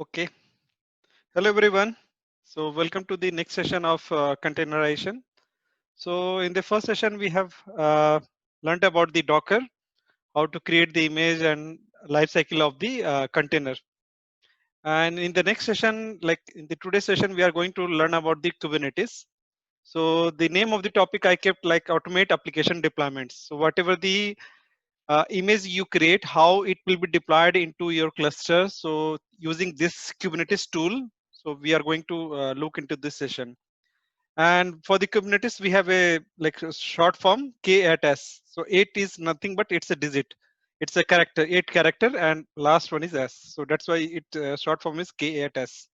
Okay. Hello, everyone. So welcome to the next session of containerization. So in the first session, we have learned about the Docker, how to create the image and life cycle of the container. And in the next session, like in the today's session, we are going to learn about the Kubernetes. So the name of the topic I kept like automate application deployments. So whatever the image you create, how it will be deployed into your cluster. So using this Kubernetes tool, so we are going to look into this session. And for the Kubernetes, we have a like a short form K8S. So 8 is nothing but it's a digit. It's a character, 8 character, and last one is S. So that's why it short form is K8S.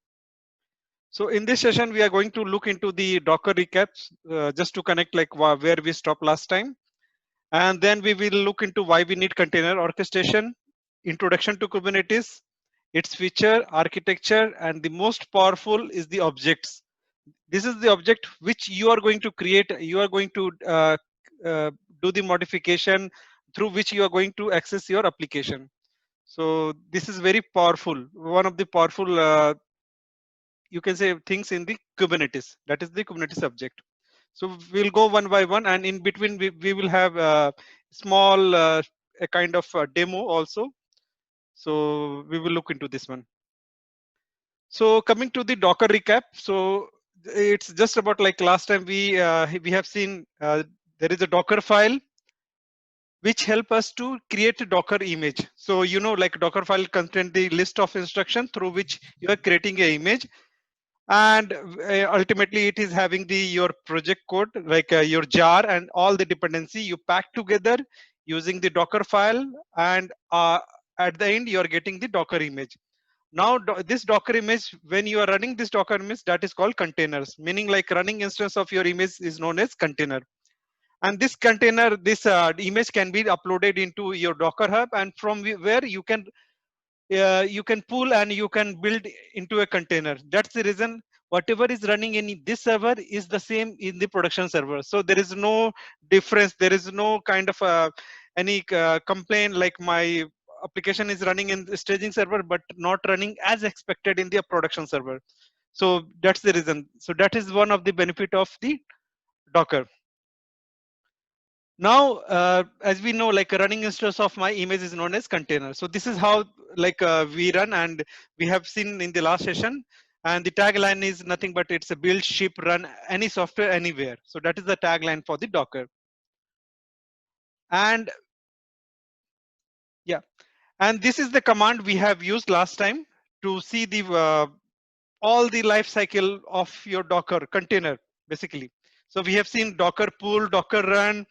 So in this session, we are going to look into the Docker recaps just to connect like where we stopped last time. And then we will look into why we need container orchestration, introduction to Kubernetes, its feature, architecture, and the most powerful is the objects. This is the object which you are going to create. You are going to uh, do the modification through which you are going to access your application. So this is very powerful. One of the powerful, you can say, things in the Kubernetes. That is the Kubernetes object. So we'll go one by one, and in between we will have a small a kind of demo also. So we will look into this one. So coming to the Docker recap, so it's just about like last time we have seen there is a Docker file which help us to create a Docker image. So you know, like Docker file contain the list of instructions through which you are creating an image, and ultimately it is having the your project code like your jar and all the dependency you pack together using the Docker file, and at the end you are getting the Docker image. Now this Docker image, when you are running this Docker image, that is called containers, meaning like running instance of your image is known as container. And this container, this image can be uploaded into your Docker hub, and from where you can pull and you can build into a container. That's the reason whatever is running in this server is the same in the production server. So there is no difference. There is no kind of any complaint like my application is running in the staging server but not running as expected in the production server. So that's the reason. So that is one of the benefit of the Docker. Now as we know, like a running instance of my image is known as container. So this is how like we run, and we have seen in the last session, and the tagline is nothing but it's a build, ship, run any software anywhere. So that is the tagline for the Docker. And yeah, and this is the command we have used last time to see the all the life cycle of your Docker container basically. So we have seen Docker pull, Docker run,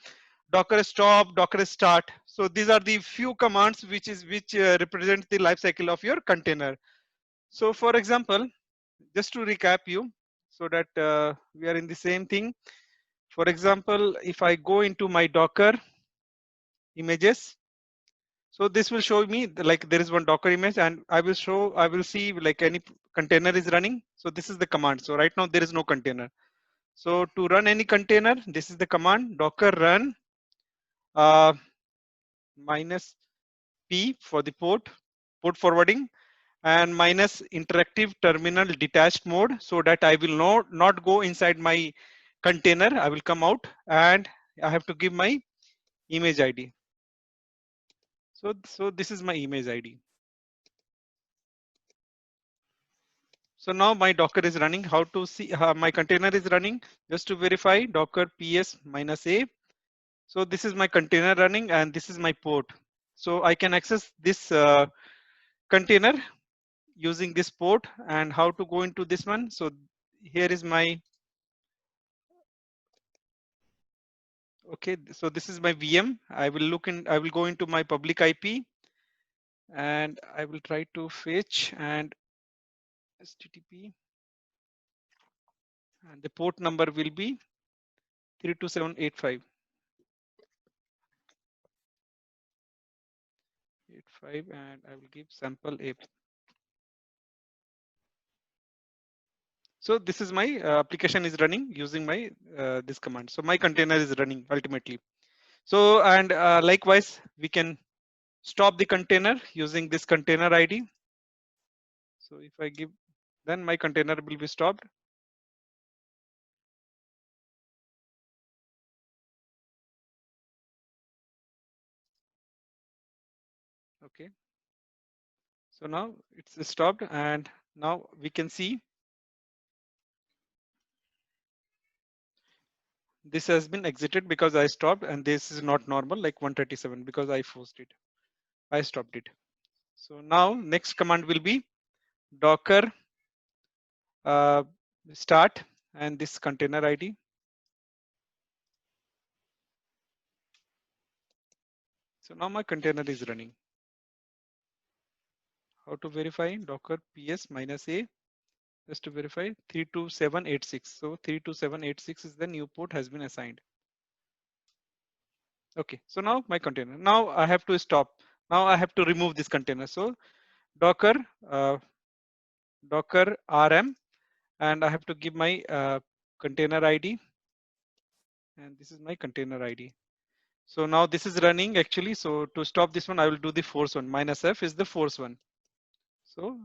Docker stop, Docker start. So these are the few commands which represent the life cycle of your container. So for example, just to recap you, so that we are in the same thing. For example, if I go into my Docker images, so this will show me like there is one Docker image, and I will see like any container is running. So this is the command. So right now there is no container. So to run any container, this is the command docker run uh, minus P for the port forwarding, and minus interactive terminal detached mode, so that I will not go inside my container. I will come out and I have to give my image ID. So this is my image ID. So now my Docker is running. How to see my container is running? Just to verify, Docker ps minus a. So this is my container running, and this is my port. So I can access this container using this port. And how to go into this one? So here is my, okay, so this is my VM. I will go into my public IP, and I will try to fetch and HTTP, and the port number will be 32785. 85, and I will give sample app. So this is my application is running using my this command. So my container is running ultimately. So and likewise we can stop the container using this container ID. So if I give, then my container will be stopped. Okay. So now it's stopped, and now we can see this has been exited because I stopped, and this is not normal like 137 because I forced it. I stopped it. So now next command will be docker uh, start and this container ID. So now my container is running. How to verify? Docker ps -a just to verify 32786. So 32786 is the new port has been assigned. Okay, so now my container. Now I have to stop. Now I have to remove this container. So docker uh, docker rm, and I have to give my container ID, and this is my container ID. So now this is running actually. So to stop this one, I will do the force one. -f is the force one. So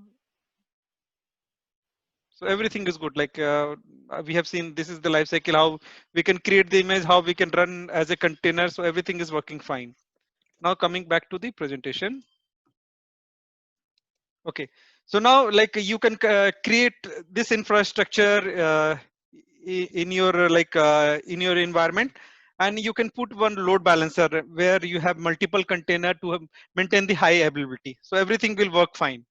everything is good. Like we have seen, this is the life cycle, how we can create the image, how we can run as a container. So everything is working fine. Now coming back to the presentation. Okay, so now like you can create this infrastructure in your in your environment, and you can put one load balancer where you have multiple container to maintain the high availability. So everything will work fine.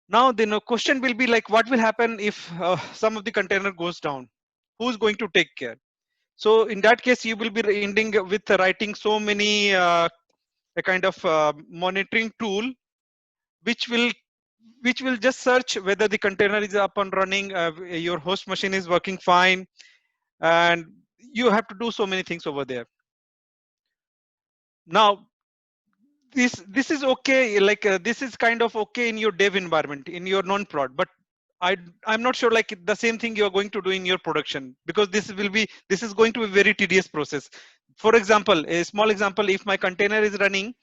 Now the question will be like, what will happen if some of the container goes down? Who's going to take care? So in that case, you will be ending with writing so many a kind of monitoring tool, which will just search whether the container is up and running, your host machine is working fine, and you have to do so many things over there. Now this is okay, like this is kind of okay in your dev environment, in your non-prod, but I'm not sure like the same thing you're going to do in your production, because this is going to be very tedious process. For example, a small example, if my container is running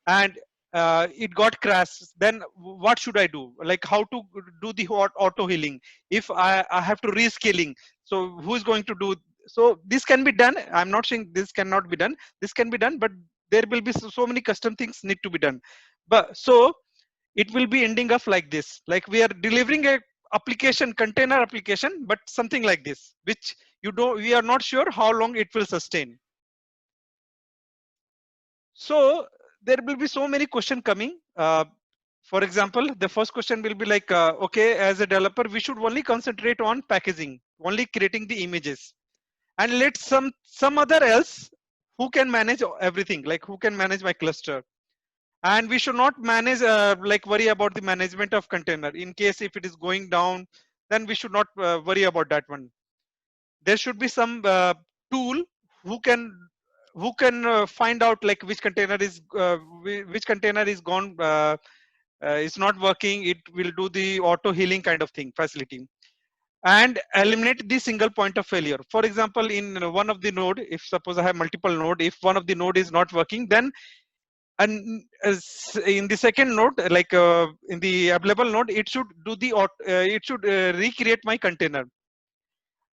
and it got crashed, then what should I do? Like how to do the auto healing if I have to rescaling? So who's going to do? So this can be done. I'm not saying this cannot be done. This can be done, but there will be so many custom things need to be done. But so it will be ending up like this. Like we are delivering a application, container application, but something like this, which we are not sure how long it will sustain. So there will be so many questions coming. For example, the first question will be like, okay, as a developer, we should only concentrate on packaging, only creating the images, and let some other else who can manage everything, like who can manage my cluster. And we should not manage like worry about the management of container. In case if it is going down, then we should not worry about that one. There should be some tool who can find out like which container is which container is gone, is not working. It will do the auto healing kind of thing facility, and eliminate the single point of failure. For example, in one of the node, if suppose I have multiple node, if one of the node is not working, then and in the second node, like in the available node, it should do the it should recreate my container.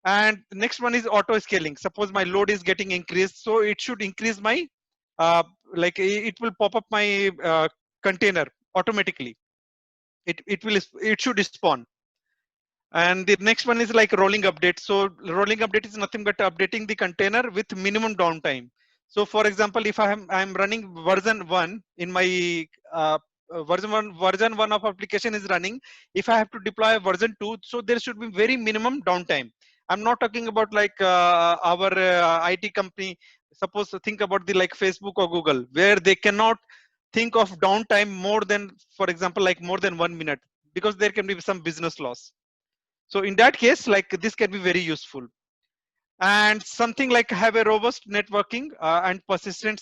And next one is auto scaling. Suppose my load is getting increased, so it should increase my uh, like it will pop up my container automatically. It should spawn. And the next one is like rolling update. So rolling update is nothing but updating the container with minimum downtime. So for example, if I'm running version 1 in my version 1 of application is running, if I have to deploy version 2, so there should be very minimum downtime. I'm not talking about like our IT company. Suppose to think about the like Facebook or Google, where they cannot think of downtime more than, for example, like more than 1 minute, because there can be some business loss. So in that case, like this can be very useful. And something like have a robust networking and persistent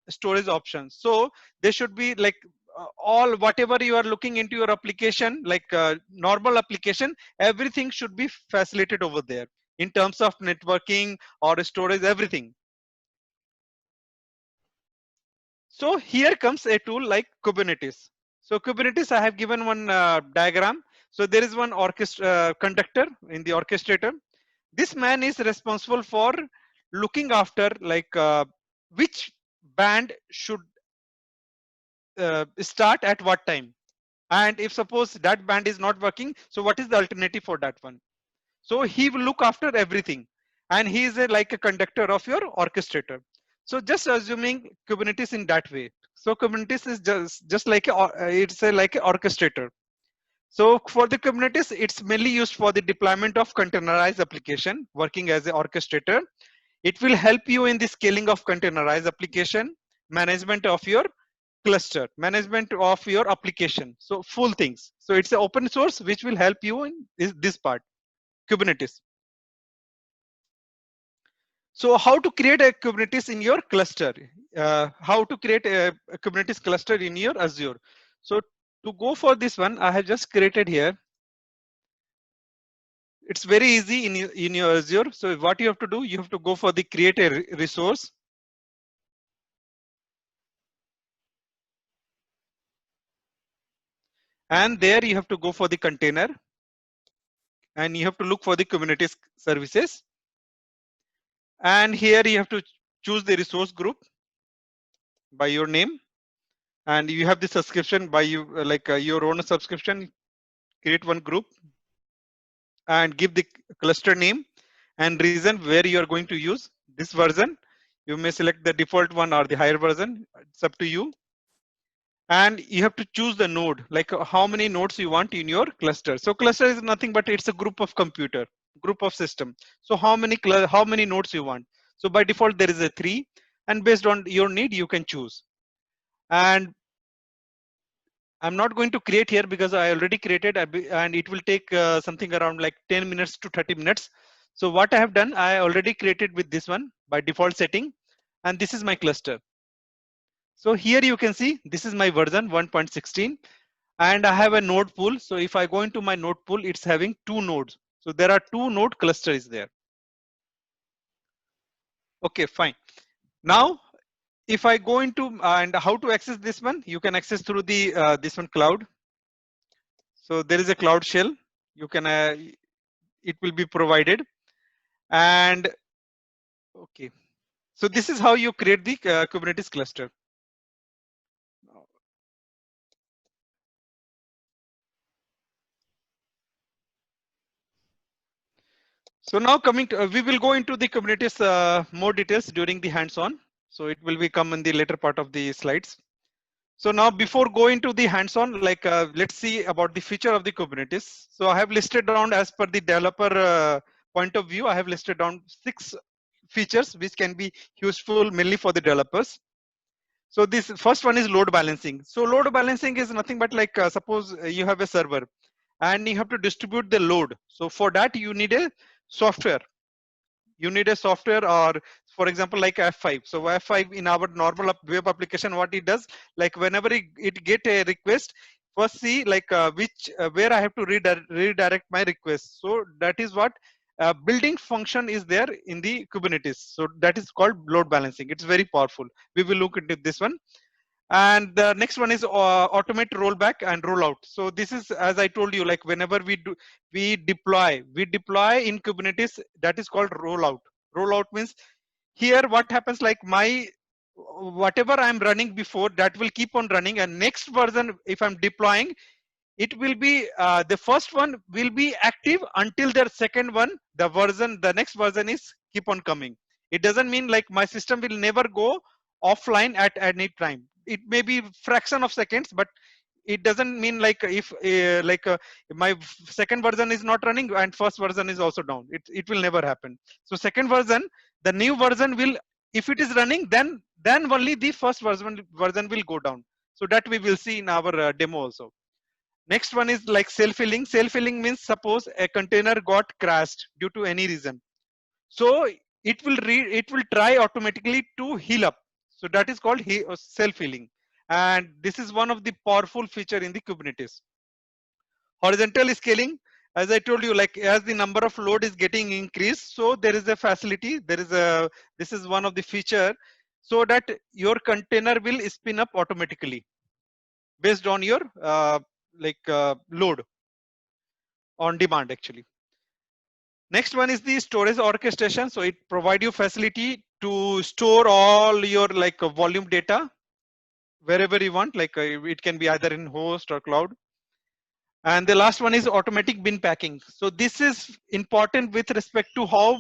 storage options. So they should be like all whatever you are looking into your application, like normal application, everything should be facilitated over there in terms of networking or storage, everything. So here comes a tool like Kubernetes. So Kubernetes, I have given one diagram. So there is one conductor in the orchestrator. This man is responsible for looking after like which band should start at what time. And if suppose that band is not working, so what is the alternative for that one? So he will look after everything, and he is like a conductor of your orchestrator. So just assuming Kubernetes in that way. So Kubernetes is just like it's like an orchestrator. So for the Kubernetes, it's mainly used for the deployment of containerized application, working as an orchestrator. It will help you in the scaling of containerized application, management of your cluster, management of your application. So full things. So it's an open source which will help you in this part, Kubernetes. So how to create a Kubernetes in your cluster? How to create a Kubernetes cluster in your Azure? So to go for this one, I have just created here. It's very easy in your Azure. So what you have to do, you have to go for the create a resource. And there you have to go for the container. And you have to look for the Kubernetes services. And here you have to choose the resource group by your name. And you have the subscription by you, like your own subscription. Create one group and give the cluster name and reason where you are going to use this version. You may select the default one or the higher version. It's up to you. And you have to choose the node, like how many nodes you want in your cluster. So cluster is nothing but it's a group of computer, group of system. So how many nodes you want? So by default there is a 3, and based on your need you can choose. And I'm not going to create here because I already created, and it will take something around like 10 minutes to 30 minutes. So what I have done, I already created with this one by default setting, and this is my cluster. So here you can see this is my version 1.16, and I have a node pool. So if I go into my node pool, it's having 2 nodes. So there are 2 node clusters there. Okay, fine. Now, if I go into and how to access this one, you can access through the this one cloud. So there is a cloud shell. You can it will be provided. And okay, so this is how you create the Kubernetes cluster. So now coming to, we will go into the Kubernetes more details during the hands-on. So it will become in the later part of the slides. So now before going to the hands-on, like let's see about the feature of the Kubernetes. So I have listed down as per the developer point of view, I have listed down 6 features which can be useful mainly for the developers. So this first one is load balancing. So load balancing is nothing but like suppose you have a server and you have to distribute the load. So for that you need a software. You need a software, or for example like F5. So F5 in our normal web application, what it does, like whenever it get a request, first see like which where I have to redirect my request. So that is what building function is there in the Kubernetes. So that is called load balancing. It's very powerful. We will look into this one. And the next one is automate rollback and rollout. So this is, as I told you, like whenever we deploy in Kubernetes, that is called rollout. Rollout means here what happens, like my whatever I'm running before, that will keep on running, and next version if I'm deploying, it will be the first one will be active until the second one, the next version is keep on coming. It doesn't mean like my system will never go offline at any time. It may be fraction of seconds, but it doesn't mean like if my second version is not running and first version is also down. It will never happen. So second version, the new version will, if it is running, then only the first version will go down. So that we will see in our demo also. Next one is like self-healing. Self-healing means suppose a container got crashed due to any reason. So it will try automatically to heal up. So that is called self-healing. And this is one of the powerful feature in the Kubernetes. Horizontal scaling, as I told you, like as the number of load is getting increased, so there is a facility, this is one of the feature, so that your container will spin up automatically based on your load on demand actually. Next one is the storage orchestration. So it provides you facility to store all your volume data wherever you want, it can be either in host or cloud. And the last one is automatic bin packing. So this is important with respect to how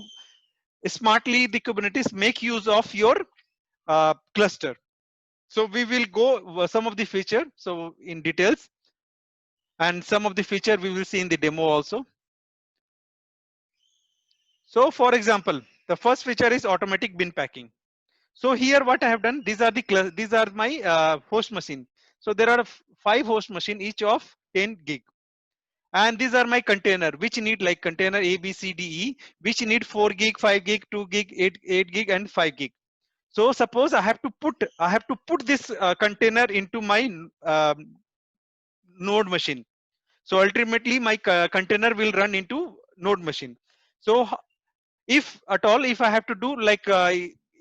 smartly the Kubernetes make use of your cluster. So we will go some of the feature so in details, and some of the feature we will see in the demo also. So for example, the first feature is automatic bin packing. So here what I have done, these are my host machine. So there are 5 host machine, each of 10 gig. And these are my container, which need like container A, B, C, D, E, which need 4 gig, 5 gig, 2 gig, 8 gig, and 5 gig. So suppose I have to put this container into my node machine. So ultimately my container will run into node machine. So if at all, if I have to do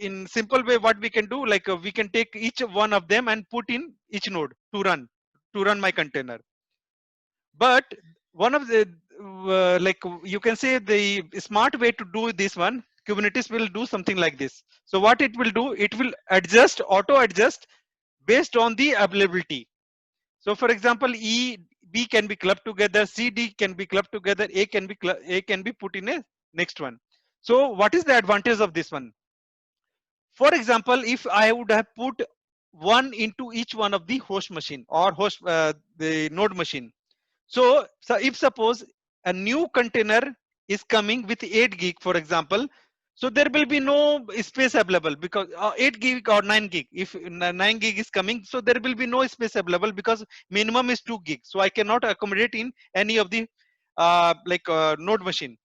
in simple way, what we can do, we can take each one of them and put in each node to run my container. But one of the you can say the smart way to do this one, Kubernetes will do something like this. So what it will do, it will auto adjust based on the availability. So for example, E, B can be clubbed together, C, D can be clubbed together, A can be put in a next one. So what is the advantage of this one? For example, if I would have put one into each one of the host machine or the node machine. So if suppose a new container is coming with 8 gig, for example, so there will be no space available because 8 gig or 9 gig. If 9 gig is coming, so there will be no space available because minimum is 2 gig. So I cannot accommodate in any of the node machine.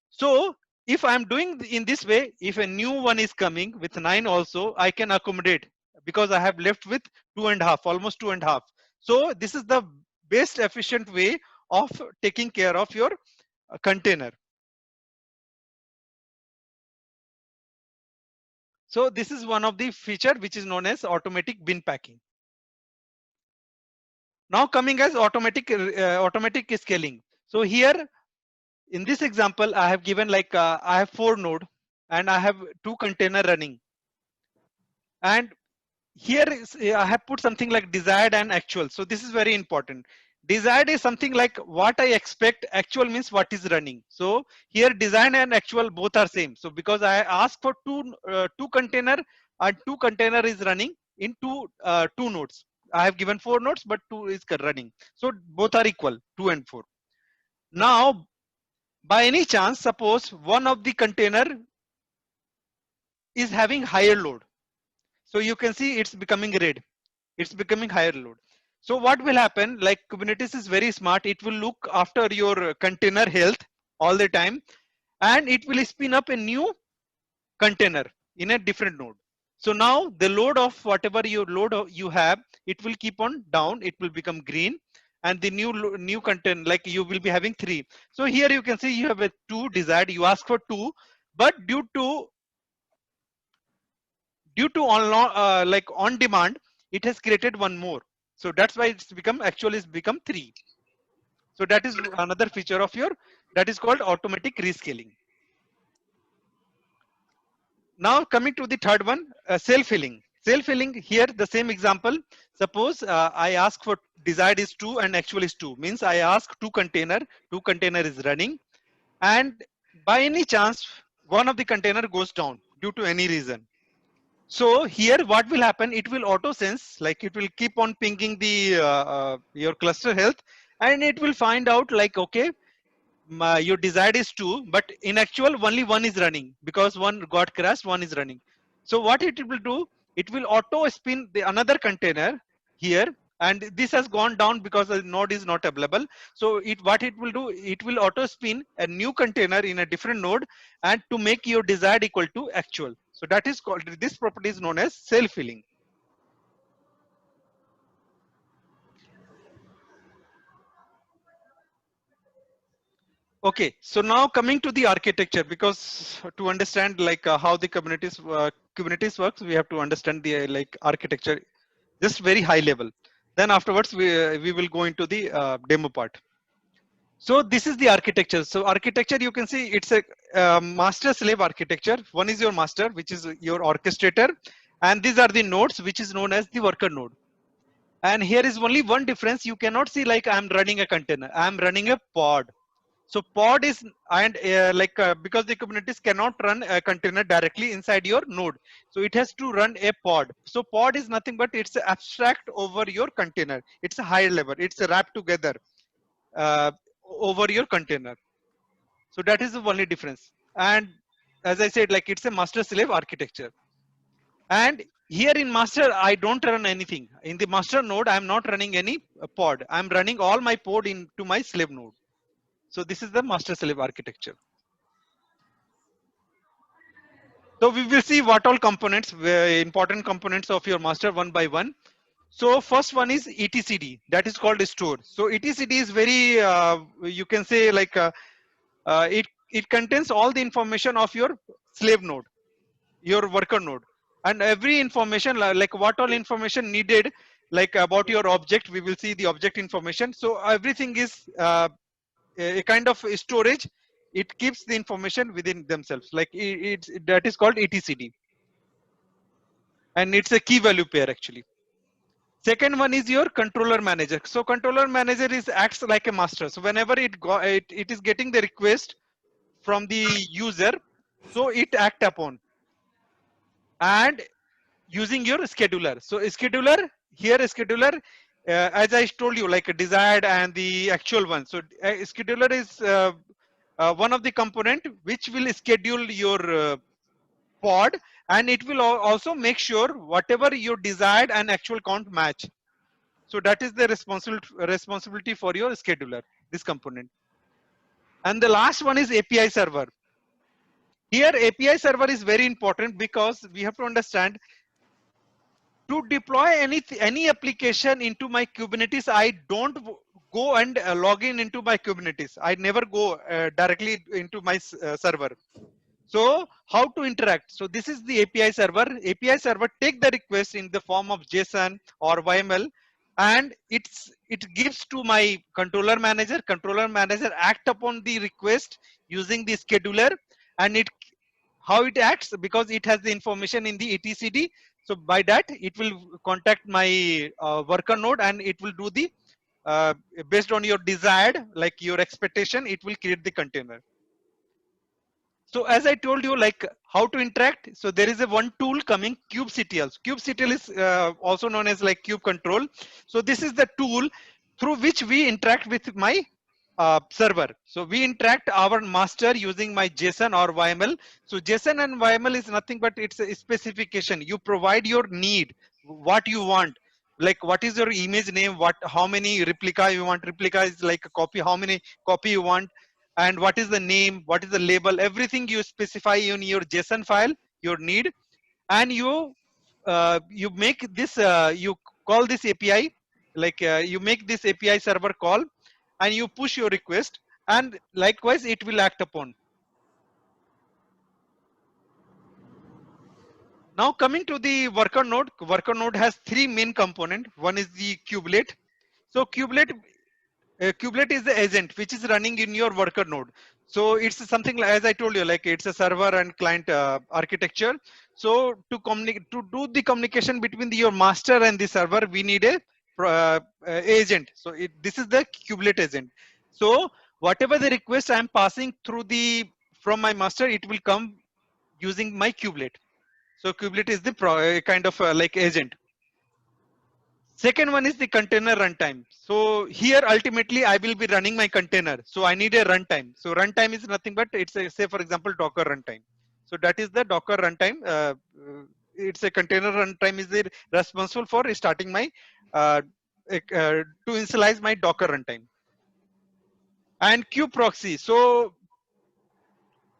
So if I'm doing in this way, if a new one is coming with 9 also, I can accommodate because I have left with 2.5, almost 2.5. So this is the best efficient way of taking care of your container. So this is one of the feature which is known as automatic bin packing. Now coming as automatic scaling. So here in this example, I have given I have 4 node and I have 2 container running. And here is, I have put something like desired and actual. So this is very important. Desired is something like what I expect, actual means what is running. So here design and actual both are same. So because I ask for two container and 2 container is running in 2 nodes. I have given 4 nodes, but 2 is running. So both are equal, 2 and 4. Now, by any chance, suppose one of the container is having higher load. So you can see it's becoming red. It's becoming higher load. So what will happen, like Kubernetes is very smart. It will look after your container health all the time, and it will spin up a new container in a different node. So now the load of whatever your load you have, it will keep on down. It will become green, and the new container, like you will be having 3. So here you can see you have a 2 desired. You ask for 2, but due to on demand, it has created one more. So that's why it's become 3. So that is another feature of your, that is called automatic rescaling. Now coming to the third one, self-healing. Self-healing, here the same example. Suppose I ask for desired is 2 and actual is 2, means I ask 2 container is running, and by any chance one of the container goes down due to any reason. So here what will happen, it will auto sense, like it will keep on pinging the your cluster health, and it will find out like, okay, your desired is 2, but in actual only one is running because one got crashed, one is running. So what it will do, it will auto spin the another container here, and this has gone down because the node is not available. So what it will do, it will auto spin a new container in a different node, and to make your desired equal to actual. So that is called, this property is known as self-healing. Okay, so now coming to the architecture, because to understand how the Kubernetes works, we have to understand the architecture just very high level. Then afterwards, we will go into the demo part. So this is the architecture. So architecture, you can see it's a master slave architecture. One is your master, which is your orchestrator. And these are the nodes, which is known as the worker node. And here is only one difference. You cannot see like I'm running a container. I'm running a pod. So pod is, and because the Kubernetes cannot run a container directly inside your node. So it has to run a pod. So pod is nothing but it's abstract over your container. It's a higher level. It's wrapped together uh, over your container. So that is the only difference. And as I said, like it's a master slave architecture. And here in master, I don't run anything. In the master node, I'm not running any pod. I'm running all my pod into my slave node. So this is the master slave architecture. So we will see what all components, important components of your master one by one. So first one is etcd, that is called store. So etcd is very, you can say like it contains all the information of your slave node, your worker node, and every information like what all information needed, like about your object. We will see the object information. So everything is a kind of storage. It keeps the information within themselves, like that is called etcd, and it's a key value pair actually. Second one is your controller manager. So controller manager is acts like a master. So whenever it is getting the request from the user, so it act upon and using your scheduler. So scheduler, here scheduler, as I told you, like a desired and the actual one. So scheduler is one of the component which will schedule your pod, and it will also make sure whatever your desired and actual count match. So that is the responsibility for your scheduler, this component. And the last one is API server. Here API server is very important because we have to understand, to deploy any application into my Kubernetes, I don't go and log in into my Kubernetes. I never go directly into my server. So how to interact? So this is the API server. API server take the request in the form of JSON or YML, and it gives to my controller manager. Controller manager act upon the request using the scheduler, and it how it acts because it has the information in the etcd. So by that it will contact my worker node, and it will do the based on your desired, like your expectation, it will create the container. So as I told you, like how to interact. So there is a one tool coming, kubectl. Kubectl is also known as like kube control. So this is the tool through which we interact with my server. So we interact our master using my JSON or YML. So JSON and YML is nothing but it's a specification. You provide your need, what you want. Like what is your image name, how many replica you want. Replica is like a copy, how many copy you want, and what is the name, what is the label, everything you specify in your JSON file, your need, and you make this, you call this API, like you make this API server call, and you push your request, and likewise it will act upon. Now coming to the worker node has three main component. One is the kubelet. So kubelet is the agent which is running in your worker node. So it's something like, as I told you, like it's a server and client architecture. So to do the communication between your master and the server, we need a agent. So this is the kubelet agent. So whatever the request I'm passing through from my master, it will come using my kubelet. So kubelet is the kind of like agent. Second one is the container runtime. So here ultimately I will be running my container. So I need a runtime. So runtime is nothing but it's a, say for example, Docker runtime. So that is the Docker runtime. It's a container runtime is the responsible for starting my to initialize my Docker runtime. And kubeproxy. So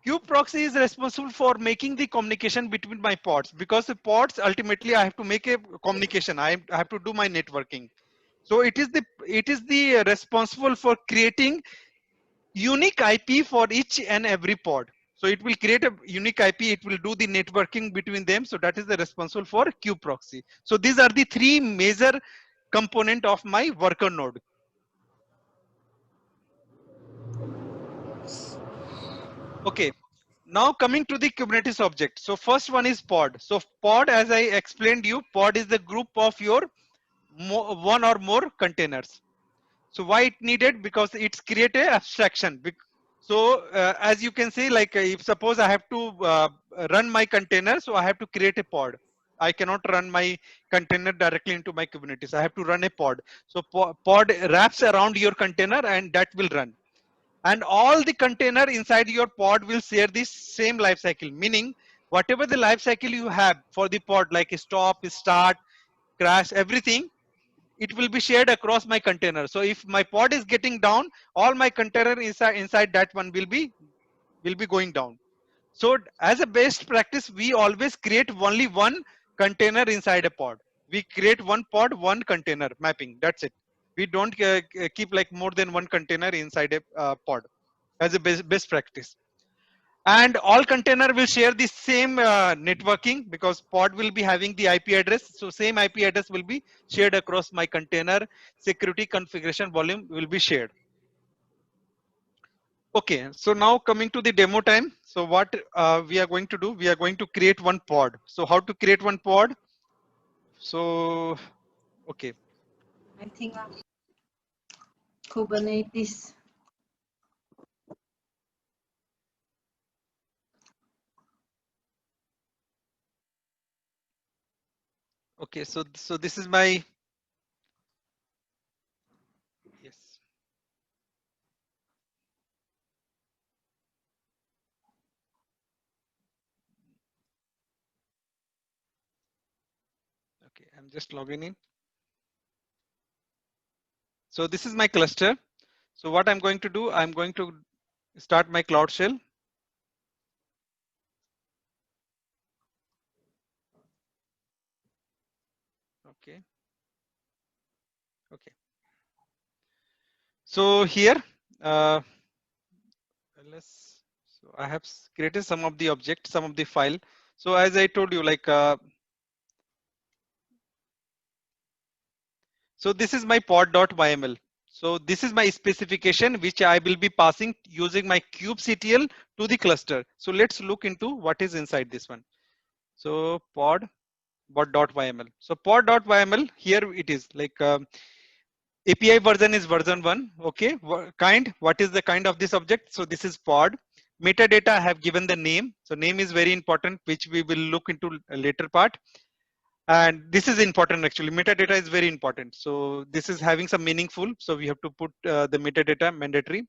kubeproxy is responsible for making the communication between my pods, because the pods ultimately I have to make a communication. I have to do my networking. So it is the responsible for creating unique IP for each and every pod. So it will create a unique IP. It will do the networking between them. So that is the responsible for kubeproxy. So these are the three major component of my worker node. Okay. Now coming to the Kubernetes object. So first one is pod. So pod, as I explained you, pod is the group of your one or more containers. So why it needed? Because it's create a abstraction. So as you can see, like if suppose I have to run my container, so I have to create a pod. I cannot run my container directly into my Kubernetes. I have to run a pod. So pod wraps around your container and that will run. And all the container inside your pod will share this same life cycle, meaning whatever the life cycle you have for the pod, like stop, start, crash, everything, it will be shared across my container. So if my pod is getting down, all my container inside that one will be going down. So as a best practice, we always create only one container inside a pod. We create one pod, one container mapping. That's it. We don't keep like more than one container inside a pod as a best practice. And all container will share the same networking, because pod will be having the IP address. So same IP address will be shared across my container. Security configuration volume will be shared. Okay, so now coming to the demo time. So what we are going to do, we are going to create one pod. So how to create one pod? So, okay. I think Kubernetes. Okay, so this is my, yes. Okay, I'm just logging in. So this is my cluster. So what I'm going to do, I'm going to start my Cloud Shell. Okay. Okay. So here, so I have created some of the objects, some of the file. So as I told you, like, so this is my pod.yml. So this is my specification, which I will be passing using my kubectl to the cluster. So let's look into what is inside this one. So pod.yml. So pod.yml, here it is like, API version is version 1. Okay. Kind, what is the kind of this object? So this is pod. Metadata, I have given the name. So name is very important, which we will look into a later part. And this is important actually. Metadata is very important. So this is having some meaningful. So we have to put the metadata mandatory.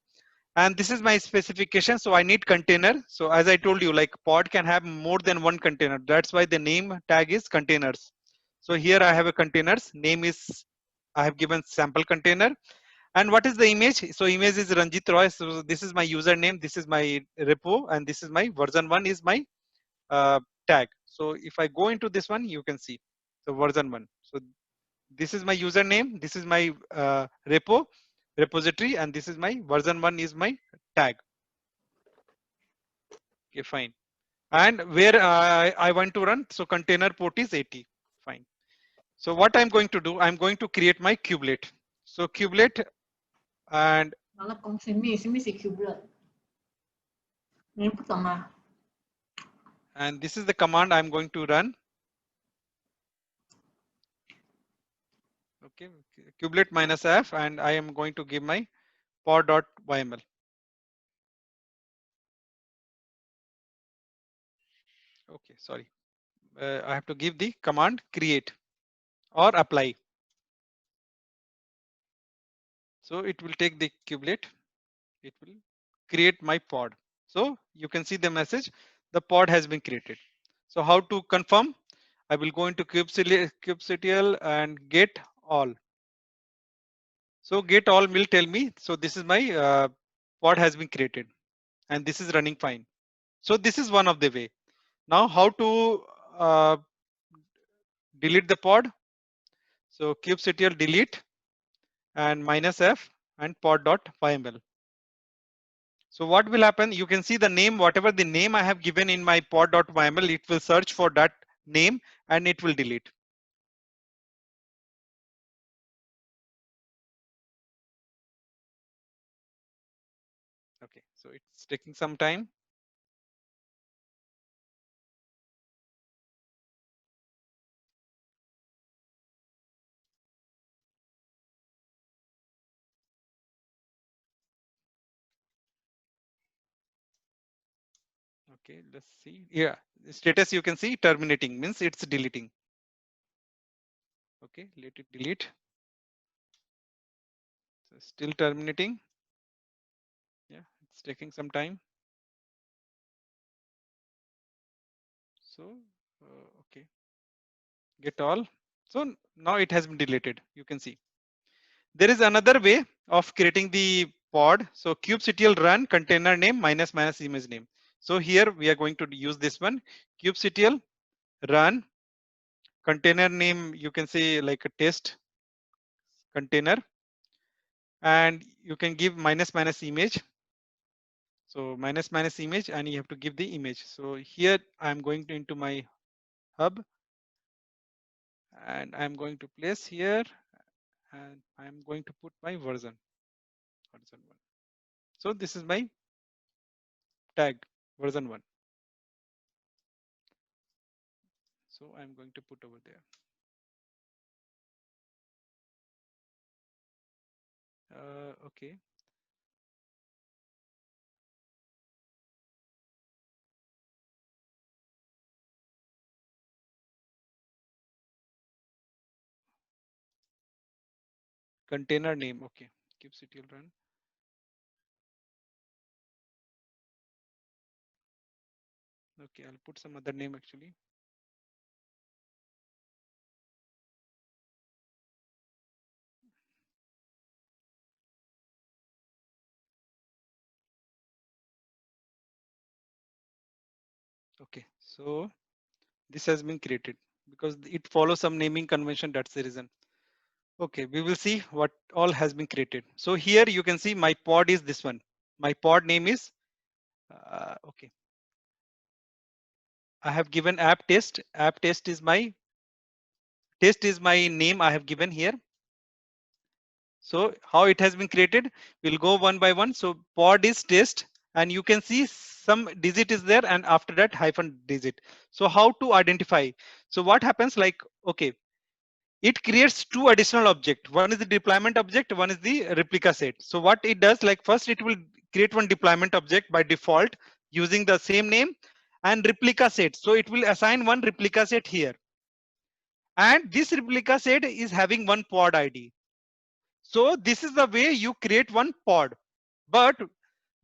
And this is my specification. So I need container. So as I told you, like pod can have more than one container. That's why the name tag is containers. So here I have a containers. Name is, I have given sample container. And what is the image? So image is Ranjit Roy. So this is my username. This is my repo. And this is my version 1 is my tag. So if I go into this one, you can see. So version 1. So this is my username. This is my repository. And this is my version 1 is my tag. Okay, fine. And where I want to run. So container port is 80. Fine. So what I'm going to do, I'm going to create my kubelet. So kubelet, and and this is the command I'm going to run. Okay, kubelet -f, and I am going to give my pod.yml. Okay, sorry. I have to give the command create or apply. So it will take the kubelet. It will create my pod. So you can see the message, the pod has been created. So how to confirm? I will go into kubectl and get all. So get all will tell me, so this is my pod has been created and this is running fine. So this is one of the way. Now how to delete the pod? So kubectl delete and -f and pod.yml. So what will happen? You can see the name, whatever the name I have given in my pod.yml, it will search for that name and it will delete. Okay, so it's taking some time. Okay, let's see. Yeah, status you can see terminating means it's deleting. Okay, let it delete. So still terminating. Yeah, it's taking some time. So, okay, get all. So now it has been deleted. You can see. There is another way of creating the pod. So kubectl run container name minus minus image name. So here we are going to use this one. Kubectl run container name. You can say like a test container, and you can give minus minus image. So minus minus image, and you have to give the image. So here I'm going to into my hub, and I'm going to place here, and I'm going to put my version 1. So this is my tag version 1. So I'm going to put over there. Okay. Container name. Okay. kubectl run. Okay, I'll put some other name actually. Okay, so this has been created because it follows some naming convention. That's the reason. Okay, we will see what all has been created. So here you can see my pod is this one. My pod name is okay. I have given app test. App test is my name I have given here. So how it has been created, we'll go one by one. So pod is test, and you can see some digit is there, and after that hyphen digit. So how to identify? So what happens like, okay, it creates two additional object. One is the deployment object, one is the replica set. So what it does, like first it will create one deployment object by default using the same name and replica set. So it will assign one replica set here. And this replica set is having one pod ID. So this is the way you create one pod. But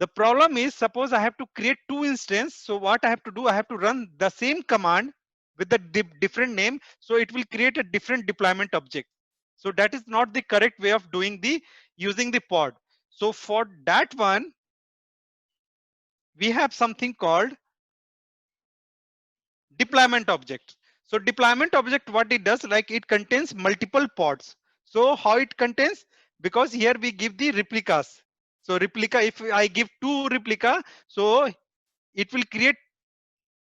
the problem is, suppose I have to create two instances. So what I have to do, I have to run the same command with the different name. So it will create a different deployment object. So that is not the correct way of doing the using the pod. So for that one, we have something called deployment object. So deployment object, what it does, like it contains multiple pods. So how it contains, because here we give the replicas. So replica, if I give two replica, so it will create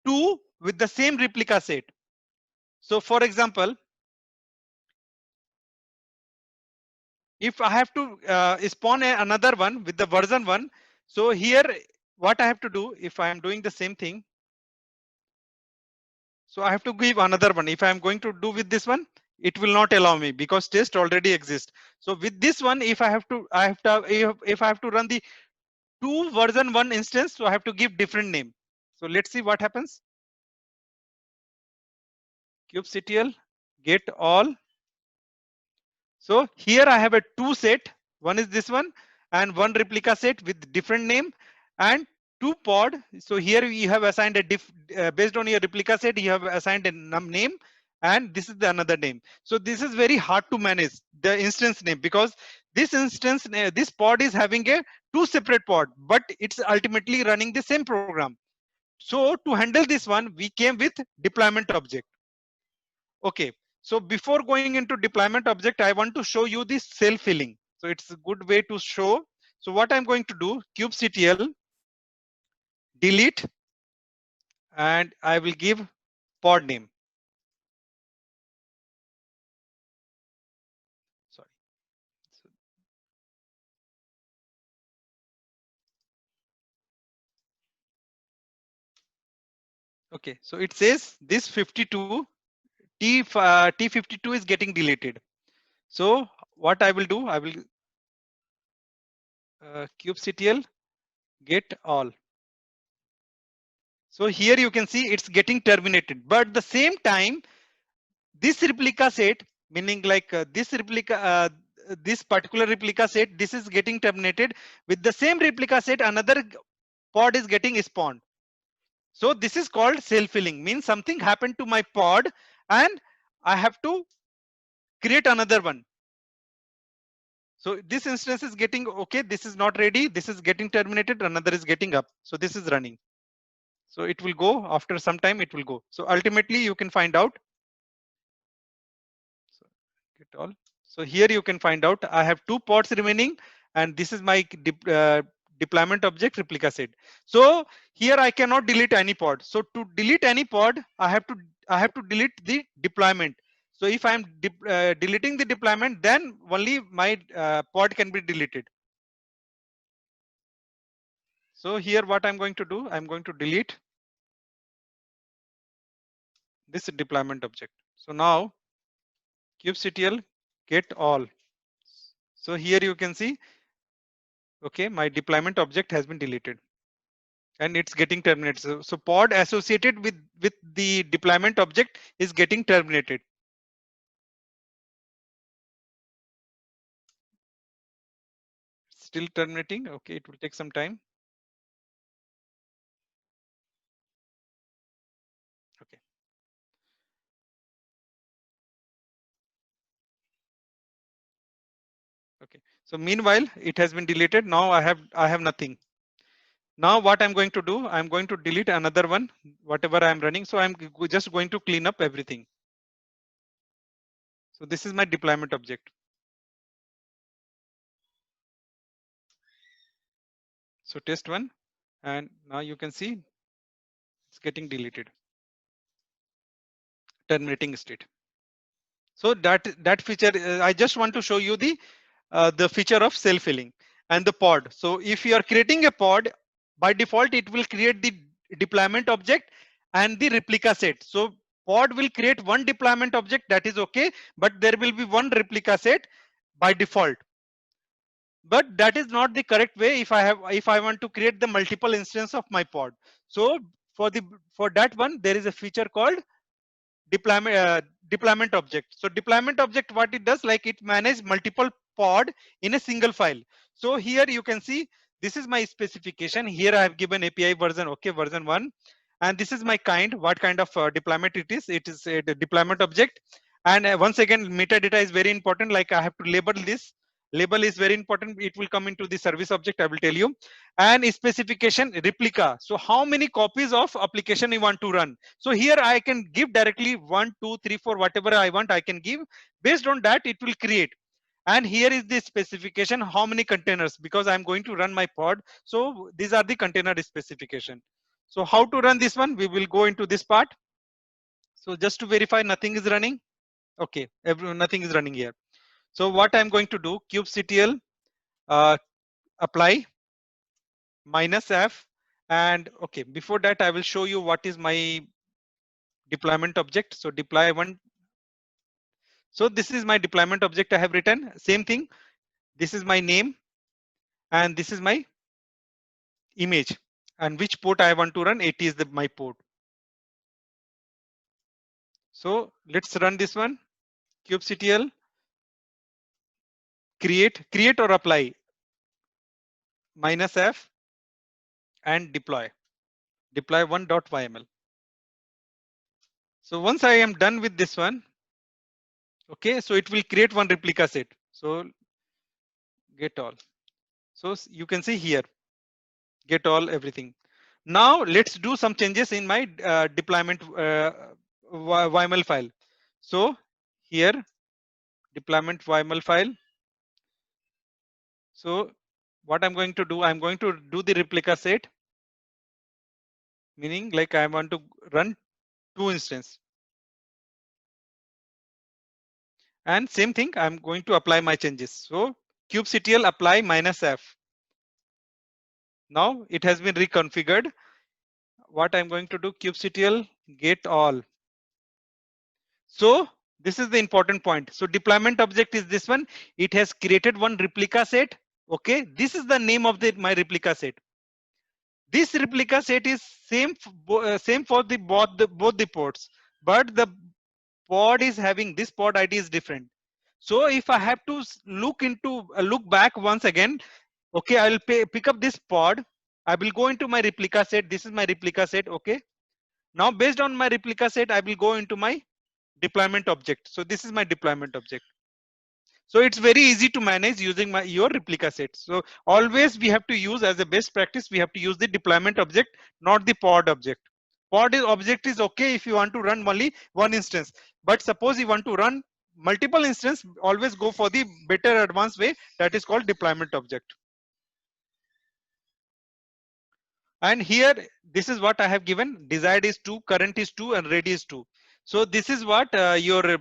two with the same replica set. So for example, if I have to spawn another one with the version 1, so here what I have to do, if I am doing the same thing, so I have to give another one. If I am going to do with this one, it will not allow me because test already exists. So with this one, if if I have to run the two version 1 instance, so I have to give different name. So let's see what happens. kubectl get all. So here I have a two set. One is this one and one replica set with different name and two pod. So here you have assigned a based on your replica set, you have assigned a name, and this is the another name. So this is very hard to manage the instance name because this pod is having a two separate pod, but it's ultimately running the same program. So to handle this one, we came with deployment object. Okay, so before going into deployment object, I want to show you this self-healing. So it's a good way to show. So what I'm going to do, kubectl delete, and I will give pod name. Sorry. So Okay, so it says this 52 T52 is getting deleted. So what I will do, I will kubectl get all. So here you can see it's getting terminated, but at the same time, this replica set, meaning like this particular replica set, this is getting terminated. With the same replica set, another pod is getting spawned. So this is called self-healing, means something happened to my pod and I have to create another one. So this instance is getting, okay, this is not ready, this is getting terminated, another is getting up. So this is running. So it will go after some time, it will go. So ultimately you can find out. So get all. So here you can find out I have 2 pods remaining and this is my deployment object replica set. So here I cannot delete any pod. So to delete any pod, I have to delete the deployment. So if I'm deleting the deployment, then only my pod can be deleted. So here what I'm going to do, I'm going to delete this deployment object. So now kubectl get all. So here you can see, okay, my deployment object has been deleted and it's getting terminated. So pod associated with the deployment object is getting terminated. Still terminating. Okay, it will take some time. Okay. Okay. So meanwhile, it has been deleted. Now I have nothing. Now what I'm going to do, I'm going to delete another one, whatever I'm running. So I'm just going to clean up everything. So this is my deployment object. So test one, and now you can see it's getting deleted. Terminating state. So that feature, I just want to show you the feature of self-healing and the pod. So if you are creating a pod, by default, it will create the deployment object and the replica set. So pod will create one deployment object, that is okay, but there will be one replica set by default. But that is not the correct way if I want to create the multiple instance of my pod. So for that one, there is a feature called deployment object. So deployment object, what it does, like it manages multiple pod in a single file. So here you can see this is my specification. Here I have given API version, okay, version 1, and this is my kind, what kind of deployment it is. It is a deployment object. And once again, metadata is very important. Like I have to label this. Label is very important. It will come into the service object, I will tell you. And specification replica. So how many copies of application you want to run? So here I can give directly 1, 2, 3, 4, whatever I want, I can give. Based on that, it will create. And here is the specification, how many containers, because I'm going to run my pod. So these are the container specification. So how to run this one? We will go into this part. So just to verify nothing is running. Okay, nothing is running here. So what I'm going to do, kubectl apply -f, and okay, before that I will show you what is my deployment object. So deploy one. So this is my deployment object I have written. Same thing. This is my name and this is my image, and which port I want to run. 80 is my port. So let's run this one. kubectl create or apply -f and deploy one.yml. So once I am done with this one, okay, so it will create one replica set. So get all. So you can see here, get all everything. Now let's do some changes in my deployment YML file. So here, deployment YML file. So what I'm going to do, I'm going to do the replica set, meaning like I want to run 2 instances. And same thing, I'm going to apply my changes. So kubectl apply -f. Now it has been reconfigured. what I'm going to do, kubectl get all. So this is the important point. So deployment object is this one. It has created one replica set. Okay, this is the name of my replica set. This replica set is same for the both the ports, but the pod is having this pod ID is different. So if I have to look back once again, okay, I'll pick up this pod. I will go into my replica set. This is my replica set. Okay, now based on my replica set, I will go into my deployment object. So this is my deployment object. So it's very easy to manage using your replica set. So always we have to use, as a best practice, we have to use the deployment object, not the pod object. Object is okay if you want to run only one instance, but suppose you want to run multiple instance, always go for the better advanced way, that is called deployment object. And here, this is what I have given. Desired is 2, current is 2, and ready is 2. So this is what your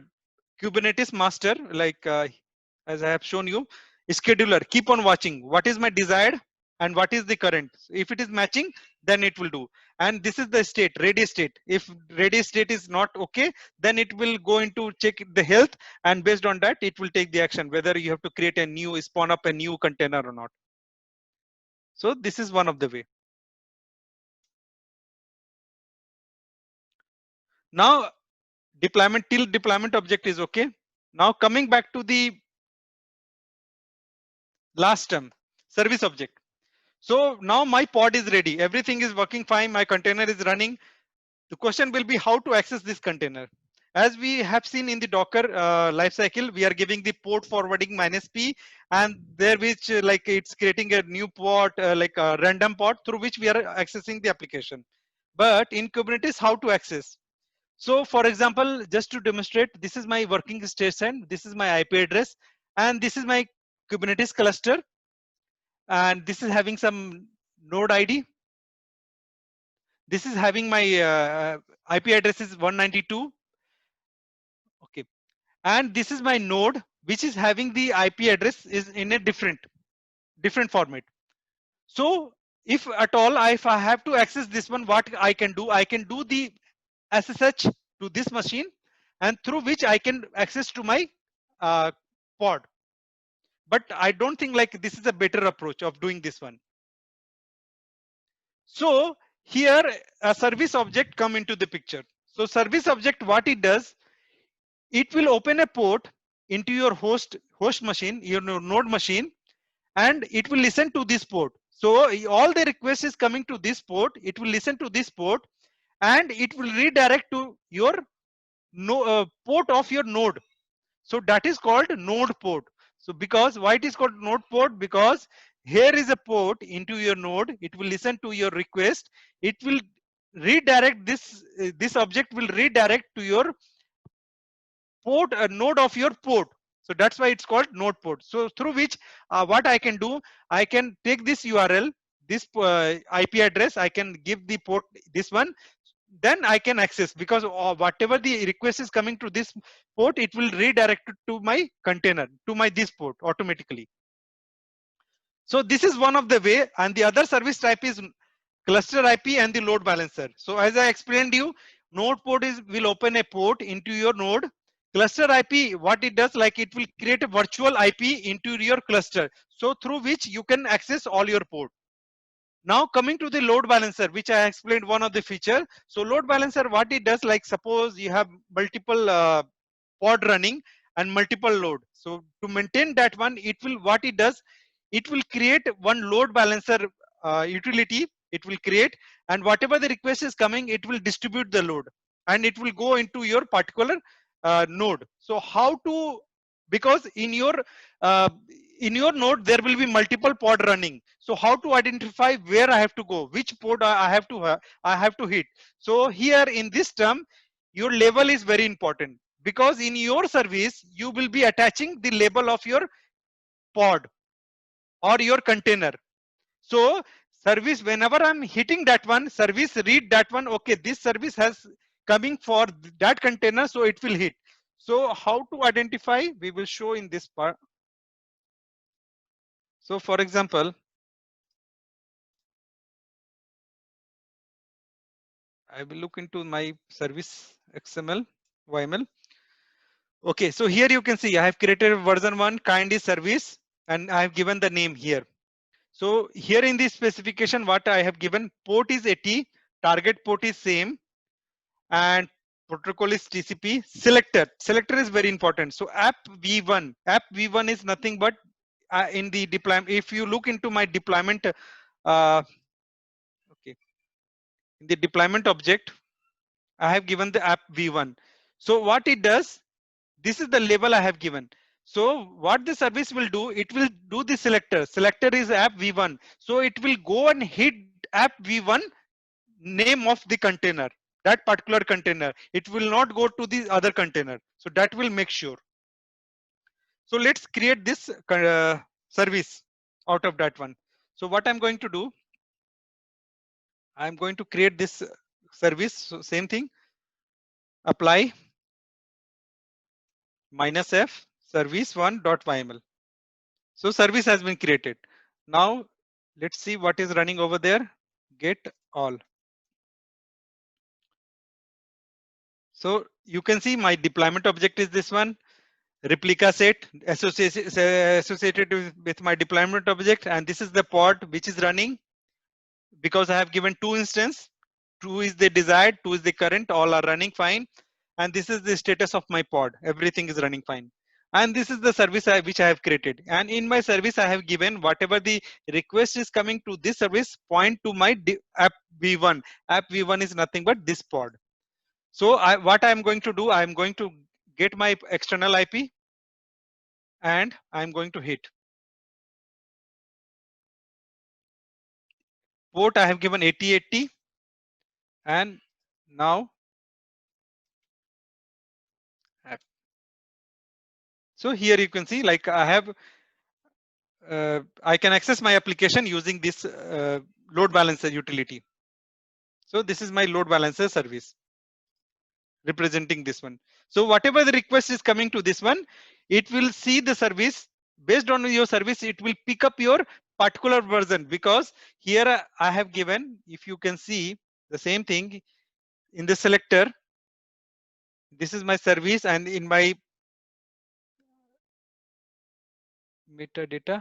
Kubernetes master, like as I have shown you, scheduler, keep on watching. What is my desired and what is the current? If it is matching, then it will do. And this is the state, ready state. If ready state is not okay, then it will go into check the health, and based on that, it will take the action, whether you have to create a new, spawn up a new container or not. So this is one of the way. Now deployment object is okay. Now coming back to the last term, service object. So now my pod is ready. Everything is working fine. My container is running. The question will be how to access this container. As we have seen in the Docker lifecycle, we are giving the port forwarding -p, and there which like it's creating a new port, like a random port through which we are accessing the application. But in Kubernetes, how to access? So for example, just to demonstrate, this is my working station, this is my IP address, and this is my Kubernetes cluster, and this is having some node ID. This is having my IP address is 192. Okay, and this is my node, which is having the IP address is in a different format. So if at all, if I have to access this one, what I can do the SSH to this machine, and through which I can access to my pod. But I don't think like this is a better approach of doing this one. So here a service object come into the picture. So service object, what it does, it will open a port into your host machine, your node machine, and it will listen to this port. So all the request is coming to this port. It will listen to this port, and it will redirect to your port of your node. So that is called node port. So because why it is called node port? Because here is a port into your node. It will listen to your request. It will redirect this. This object will redirect to your port, a node of your port. So that's why it's called node port. So through which what I can do, I can take this URL, this IP address, I can give the port this one, then I can access, because whatever the request is coming to this port, it will redirect it to my container, to my this port automatically. So this is one of the way, and the other service type is cluster IP and the load balancer. So as I explained you, node port will open a port into your node. Cluster IP, what it does, like it will create a virtual IP into your cluster, so through which you can access all your port. Now coming to the load balancer, which I explained one of the feature. So load balancer, what it does, like suppose you have multiple pod running and multiple load. So to maintain that one, it will, what it does, it will create one load balancer utility. It will create, and whatever the request is coming, it will distribute the load, and it will go into your particular node. So how to, because uh, in your node there will be multiple pod running. So how to identify where I have to go, which port I have to hit. So here in this term, your label is very important, because in your service you will be attaching the label of your pod or your container. So service, whenever I'm hitting that one, service read that one, okay, this service has coming for that container, so it will hit. So how to identify, we will show in this part. So for example, I will look into my service XML, YML. Okay, so here you can see I have created version 1 kind is service and I have given the name here. So here in this specification, what I have given, port is 80, target port is same, and protocol is TCP. Selector is very important. So app v1 is nothing but in the deployment. If you look into my deployment, okay, in the deployment object, I have given the app v1. So what it does, this is the label I have given. So what the service will do, it will do the selector. Selector is app v1. So it will go and hit app v1 name of the container, that particular container. It will not go to the other container. So that will make sure. So let's create this service out of that one. So what I'm going to do, I'm going to create this service. So same thing, apply -f service1.yml. So service has been created. Now let's see what is running over there. Get all. So you can see my deployment object is this one. Replica set associated with my deployment object, and this is the pod which is running because I have given two instances. Two is the desired, two is the current, all are running fine. And this is the status of my pod. Everything is running fine. And this is the service which I have created. And in my service, I have given whatever the request is coming to this service point to my app v1. App v1 is nothing but this pod. So what I'm going to do, I'm going to get my external IP and I'm going to hit. Port I have given 8080 and now app. So here you can see like I have I can access my application using this load balancer utility. So this is my load balancer service representing this one. So whatever the request is coming to this one, it will see the service based on your service. It will pick up your particular version because here I have given, if you can see the same thing in the selector. This is my service and in my metadata.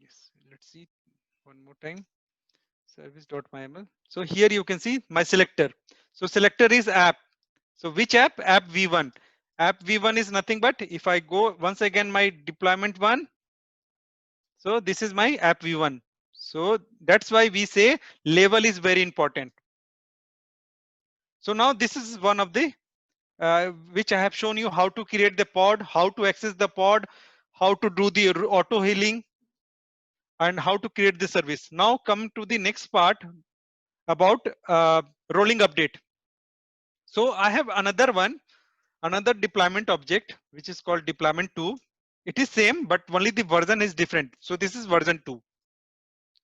Yes, let's see one more time. Service.yml. So here you can see my selector. So selector is app. So which app? App v1. App v1 is nothing but if I go once again my deployment one. So this is my app v1. So that's why we say label is very important. So now this is one of the which I have shown you how to create the pod, how to access the pod, how to do the auto healing, and how to create the service. Now come to the next part about rolling update. So I have another deployment object, which is called deployment 2. It is same, but only the version is different. So this is version 2.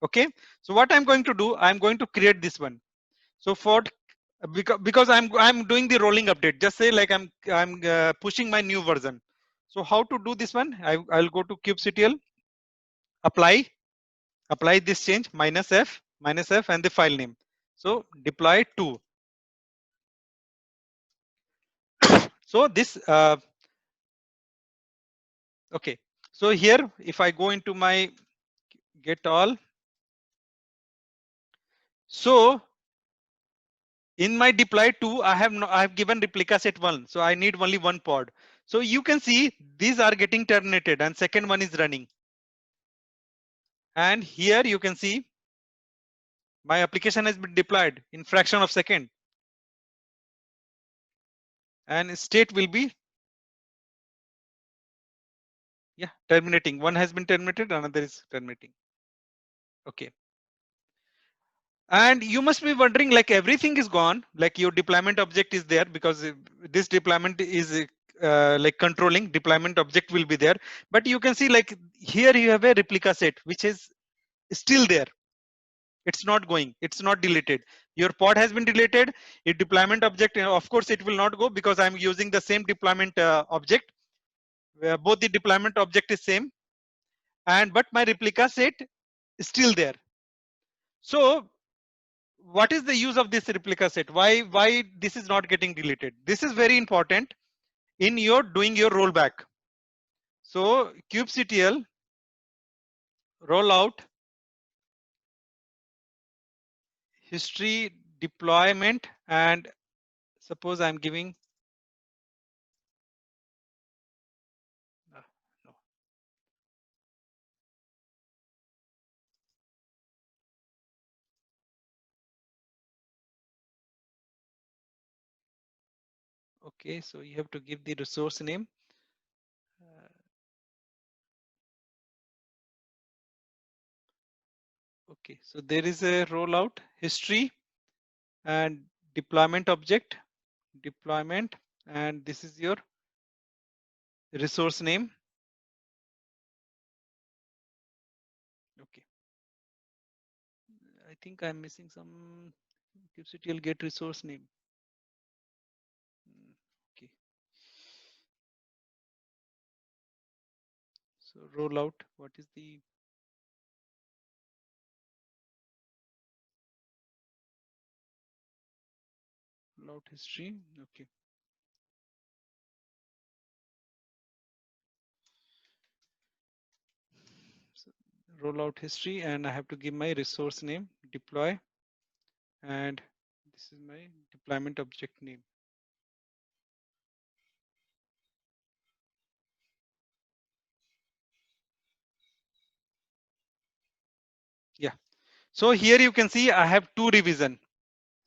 Okay. So what I'm going to do, I'm going to create this one. So for because I'm doing the rolling update, just say like I'm pushing my new version. So how to do this one? I'll go to kubectl, apply this change -f and the file name. So deploy 2. So this okay. So here if I go into my get all, so in my deploy 2 I have given replica set 1, so I need only one pod. So you can see these are getting terminated and second one is running. And here you can see my application has been deployed in fraction of second and state will be terminating. One has been terminated, another is terminating. Okay. And you must be wondering like everything is gone, like your deployment object is there because this deployment is like controlling deployment object will be there. But you can see like here you have a replica set which is still there. It's not going, it's not deleted. Your pod has been deleted. Your deployment object, of course, it will not go because I'm using the same deployment object where both the deployment object is same. and but my replica set is still there. So what is the use of this replica set? Why this is not getting deleted? This is very important in your doing your rollback. So kubectl rollout history deployment, and suppose I'm giving no. Okay, so you have to give the resource name. Okay, so there is a rollout history and deployment object deployment, and this is your resource name. Okay, I think I'm missing some kubectl get resource name. Okay, so rollout, what is the rollout history? Okay, so rollout history, and I have to give my resource name deploy, and this is my deployment object name. Yeah, so here you can see I have two revision.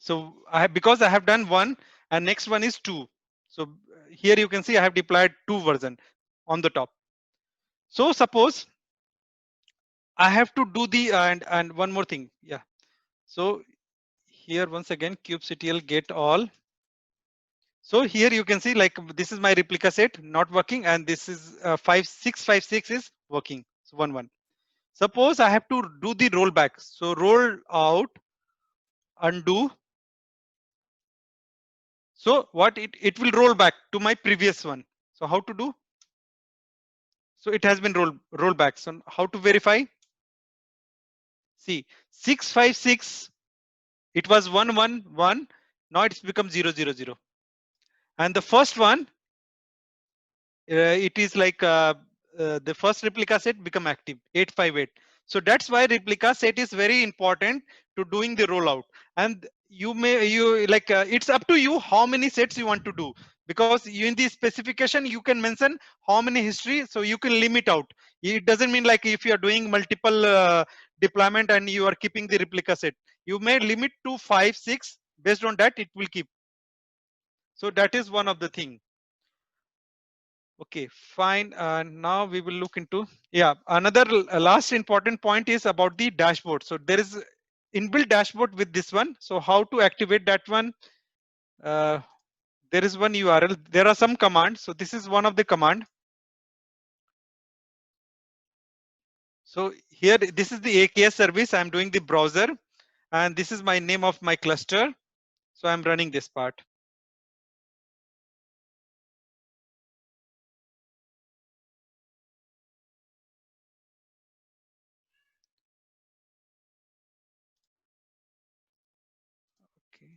So I have, because I have done one and next one is two. So here you can see I have deployed two version on the top. So suppose I have to do the and one more thing. Yeah. So here once again kubectl get all. So here you can see like this is my replica set not working, and this is 5656 is working. So 1 1. Suppose I have to do the rollback. So roll out undo. So what it will roll back to my previous one. So how to do? So it has been rolled back. So how to verify? See 656. It was 111. Now it's become 000. And the first one, it is like the first replica set become active 858. So that's why replica set is very important to doing the rollout. And you like it's up to you how many sets you want to do, because you in the specification you can mention how many history, so you can limit out. It doesn't mean like if you are doing multiple deployment and you are keeping the replica set, you may limit to 5 6. Based on that it will keep. So that is one of the thing. Okay, fine. Now we will look into, yeah, another last important point is about the dashboard. So there is inbuilt dashboard with this one. So how to activate that one? Uh, there is one URL. There are some commands. So this is one of the command. So here, this is the AKS service. I'm doing the browser, and this is my name of my cluster. So I'm running this part. Okay.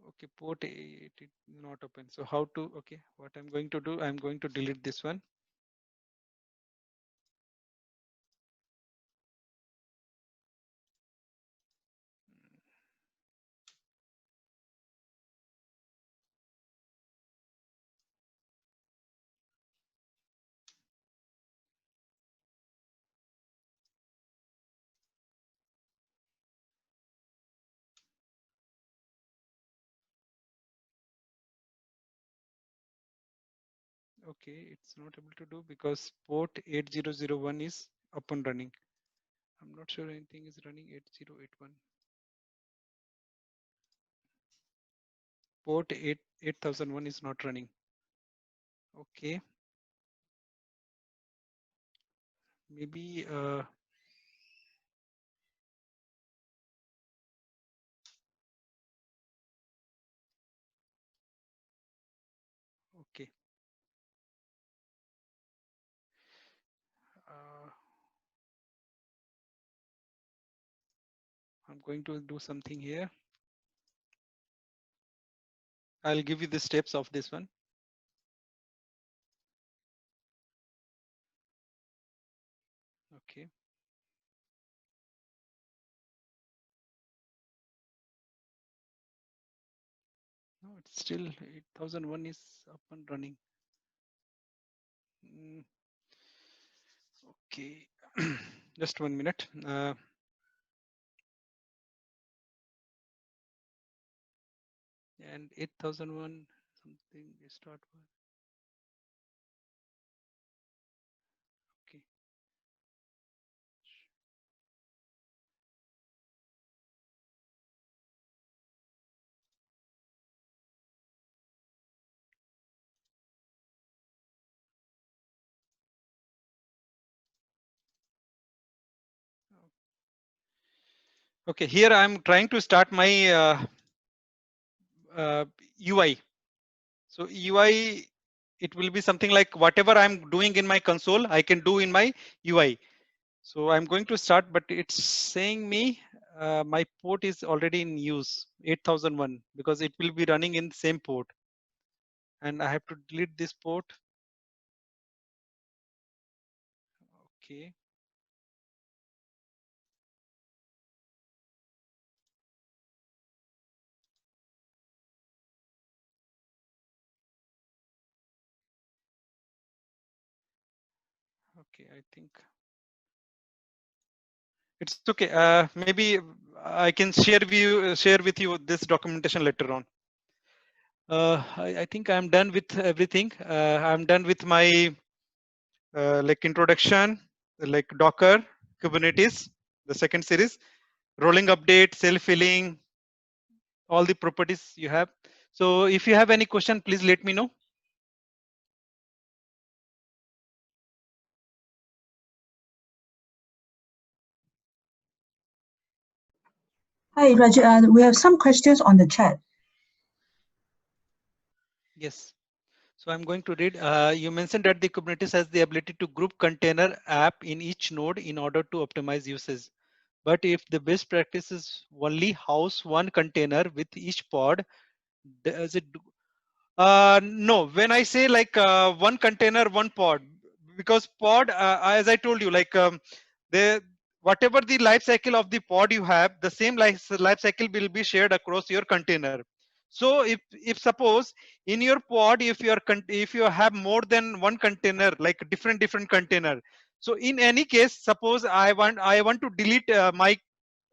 Okay, port it not open. So how to, okay, what I'm going to do, I'm going to delete this one. Okay, it's not able to do because port 8001 is up and running. I'm not sure anything is running 8081. Port 8001 is not running. Okay, maybe I'm going to do something here. I'll give you the steps of this one. Okay. No, it's still 8001 is up and running. Okay, just 1 minute. And 8001 something start. Okay. Okay, here I'm trying to start my UI. So UI, it will be something like whatever I'm doing in my console, I can do in my UI. So I'm going to start, but it's saying me my port is already in use 8001 because it will be running in the same port. And I have to delete this port. Okay. Okay, I think it's okay. Maybe I can share with you this documentation later on. I think I'm done with everything. I'm done with my like introduction, like Docker, Kubernetes, the second series, rolling update, self-healing, all the properties you have. So if you have any question, please let me know. Hi, Rajat. We have some questions on the chat. Yes. So I'm going to read. You mentioned that the Kubernetes has the ability to group container app in each node in order to optimize usage. But if the best practice is only house one container with each pod, does it do? No, when I say like one container, one pod, because pod, as I told you, like the whatever the life cycle of the pod you have, the same life cycle will be shared across your container. So if suppose in your pod, if you have more than one container, like different container, so in any case, suppose I want to delete my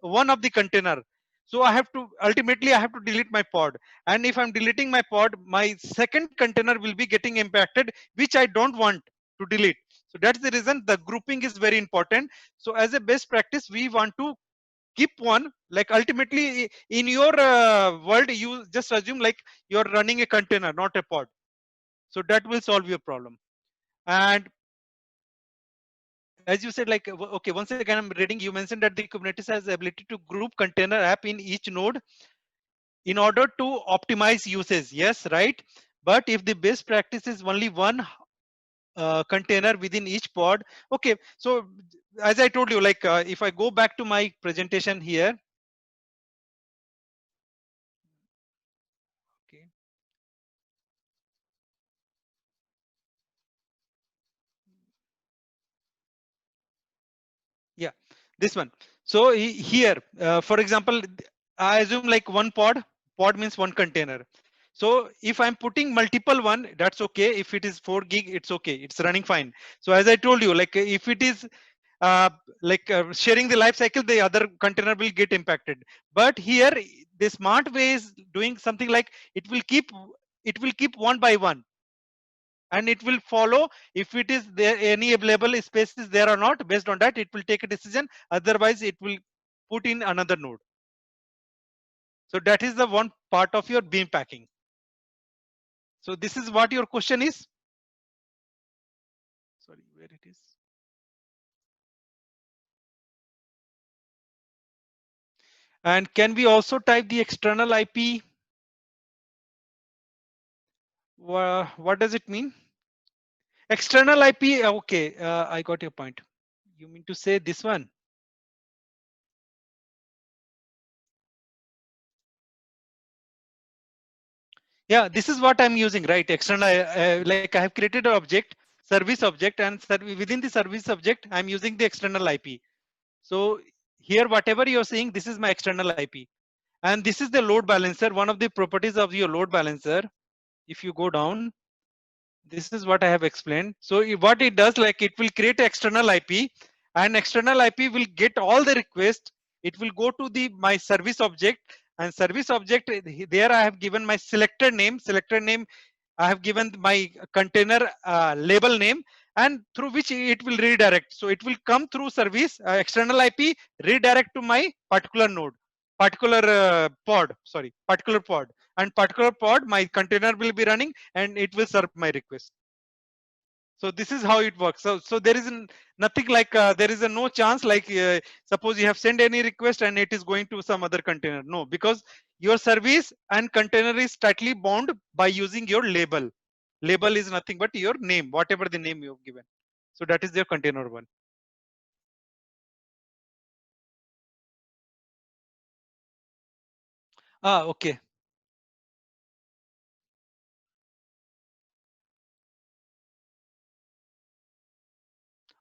one of the container, so I have to ultimately I have to delete my pod, and if I'm deleting my pod, my second container will be getting impacted, which I don't want to delete. So that's the reason the grouping is very important. So as a best practice, we want to keep one, like ultimately in your world, you just assume like you're running a container, not a pod. So that will solve your problem. And as you said, like okay, once again I'm reading, you mentioned that the Kubernetes has the ability to group container app in each node in order to optimize usage. Yes, right. But if the best practice is only one container within each pod, okay, so as I told you, like if I go back to my presentation here, okay, yeah, this one. So here for example, I assume like one pod means one container. So if I'm putting multiple one, that's okay. If it is 4 gig, it's okay, it's running fine. So as I told you, like if it is uh, like sharing the life cycle, the other container will get impacted. But here the smart way is doing something like it will keep one by one, and it will follow if it is there any available spaces there or not. Based on that, it will take a decision, otherwise it will put in another node. So that is the one part of your beam packing. So this is what your question is. Sorry, where it is. And can we also type the external IP? What does it mean? External IP. Okay, I got your point. You mean to say this one? Yeah, this is what I'm using, right? External, like I have created an object, service object, and within the service object, I'm using the external IP. So here, whatever you're seeing, this is my external IP. And this is the load balancer, one of the properties of your load balancer. If you go down, this is what I have explained. So what it does, like it will create external IP, and external IP will get all the requests. It will go to the my service object, and service object, there I have given my selector name. Selector name, I have given my container label name, and through which it will redirect. So it will come through service external IP, redirect to my particular node, particular pod. Sorry, particular pod, and particular pod. My container will be running, and it will serve my request. So this is how it works. So there is nothing like there is a no chance like suppose you have sent any request and it is going to some other container. No, because your service and container is tightly bound by using your label. Label is nothing but your name, whatever the name you have given. So that is your container one. Ah, okay.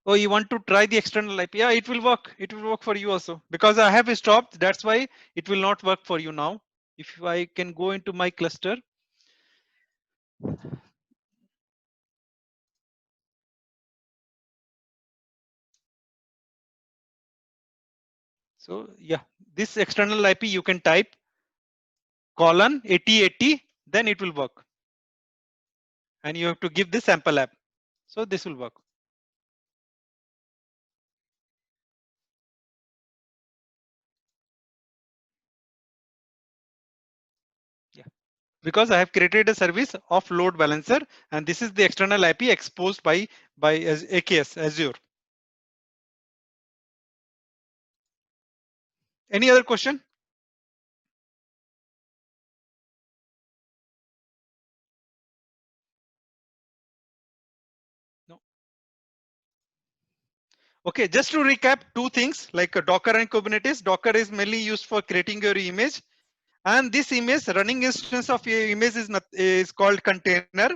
Oh, you want to try the external IP? Yeah, it will work. It will work for you also because I have stopped. That's why it will not work for you now. If I can go into my cluster. So yeah, this external IP you can type colon 8080, then it will work. And you have to give this sample app. So this will work. Yeah. Because I have created a service of load balancer, and this is the external IP exposed by AKS Azure. Any other question? No. Okay, just to recap two things like Docker and Kubernetes. Docker is mainly used for creating your image, and this image running instance of your image is called container.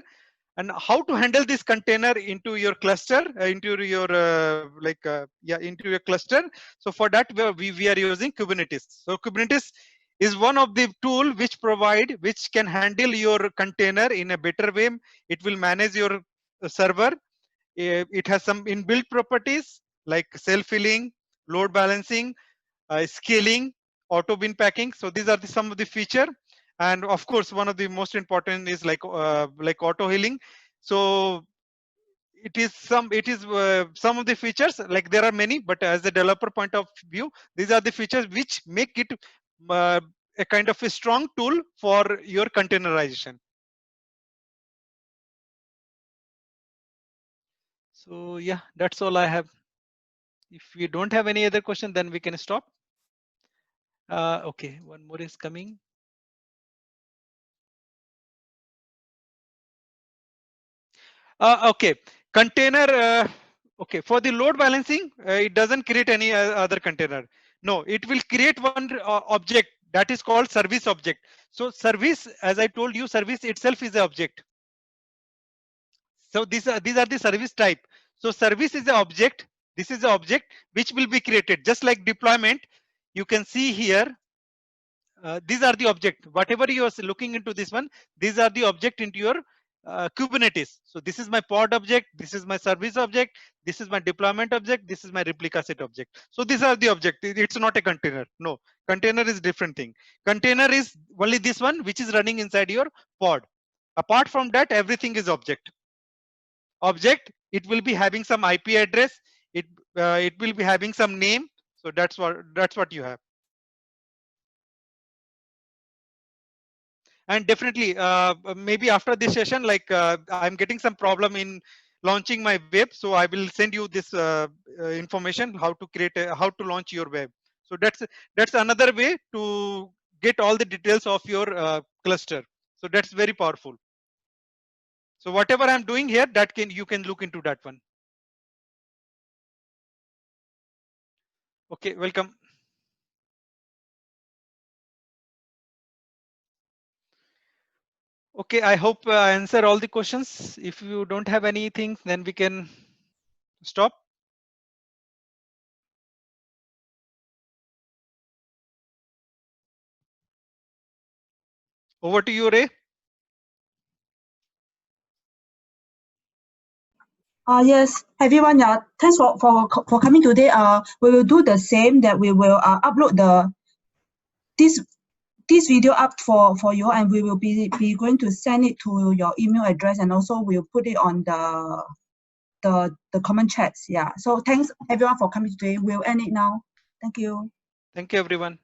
And how to handle this container into your cluster, into your into your cluster. So for that we are using Kubernetes. So Kubernetes is one of the tool which can handle your container in a better way. It will manage your server. It has some inbuilt properties like self-healing, load balancing, scaling, auto bin packing. So these are some of the feature. And of course, one of the most important is like auto healing. So it is some of the features, like there are many, but as a developer point of view, these are the features which make it uh, a kind of a strong tool for your containerization. So yeah, that's all I have. If we don't have any other question, then we can stop. Okay, one more is coming. Okay, container. Okay, for the load balancing, it doesn't create any other container. No, it will create one object that is called service object. So service, as I told you, service itself is an object. So these are the service type. So service is an object. This is the object which will be created just like deployment. You can see here. These are the object. Whatever you are looking into this one, these are the object into your Kubernetes. So this is my pod object. This is my service object. This is my deployment object. This is my replica set object. So these are the object. It's not a container. No, container is different thing. Container is only this one which is running inside your pod. Apart from that, everything is object. Object. It will be having some IP address. It will be having some name. So that's what you have. And definitely maybe after this session, like I'm getting some problem in launching my web, so I will send you this information how to how to launch your web. So that's another way to get all the details of your cluster. So that's very powerful. So whatever I'm doing here, that can you can look into that one. Okay, welcome. Okay, I hope I answer all the questions. If you don't have anything, then we can stop. Over to you, Ray. Yes, everyone. Thanks for coming today. We will do the same. That we will upload this video up for you, and we will be going to send it to your email address, and also we'll put it on the comment chats. Yeah. So thanks everyone for coming today. We'll end it now. Thank you. Thank you, everyone.